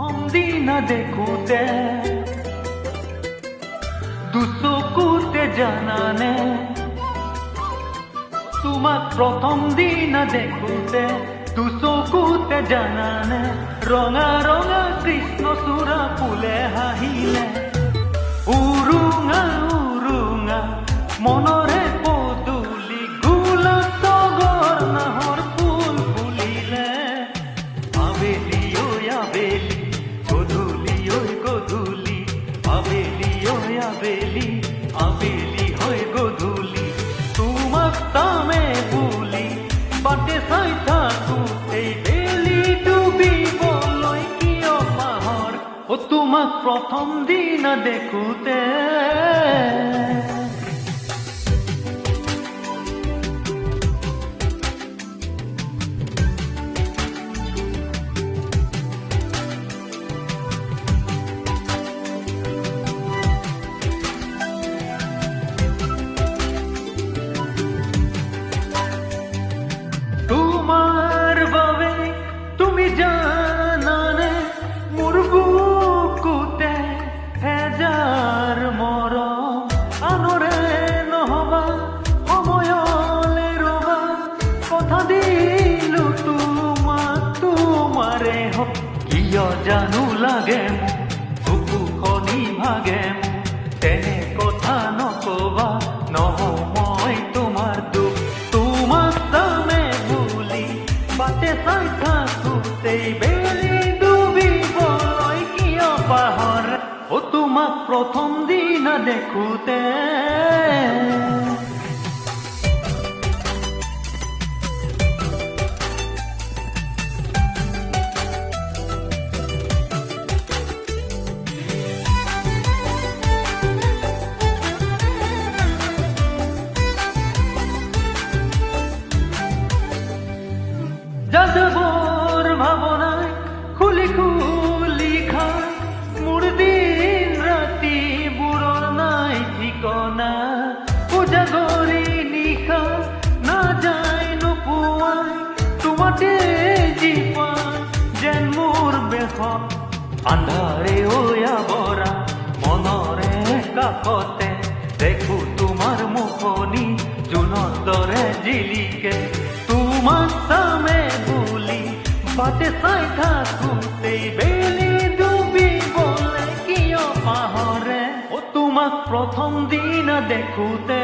প্ৰথম দিনা দেখোঁতে দুচকুতে জানানে, তোমাক প্ৰথম দিনা দেখোঁতে দুচকুতে জানানে, ৰঙা ৰঙা কৃষ্ণচূড়া ফুলে হাঁহিলে, উৰুঙা উৰুঙা মনৰে পদূলি গোলাপ তগৰ নাহৰ ফুল ফুলিলে, আবেলি ঐ আবেলি গধূলি ঐ গধূলি, আবেলি ঐ আবেলি আবেলি হয় গধূলি, তোমাক তামে বুলি বাটে চাই থাকোঁতেই বেলি ডুবিবলৈ কিয় পাহৰ, তোমাক প্ৰথম দিনা দেখোঁতে। তোমাৰ বাবে তুমি জানানে, মোৰ বুকুতে হেজাৰ মৰম, আনৰে নহবা সময়লে ৰবা, কথা দিলো তোমাক তোমাৰে হওক, কিয় জানো লাগে মোক বুকুখনি ভাগে মোক, তেনে কথা নকবা নহওঁ মই তোমাৰ দুখ, তোমাক তামে বুলি বাটে চাই থাকোঁতেই বেলি ডুবিবলৈ কিয় পাহৰে, তোমাক প্ৰথম দিনা দেখোঁতে। যাযাবৰ ভাৱনাই খুলি খুলি খাই, মোৰ দিন ৰাতিবোৰৰ নাই ঠিকনা, উজাগৰি নিশা নাযায় নোপোৱাই, তোমাতে যি পাই যেন মোৰ বেশত, আন্ধাৰে ঐ আৱৰা মনৰে কাষতে, দেখো তোমাৰ মুখনি জোনৰ দৰে জিলিকে, তোমাক চামে বুলি বাটে চাই থাকোঁতেই বেলি ডুবিবলৈ কিয় পাহৰে, তোমাক প্ৰথম দিনা দেখোঁতে।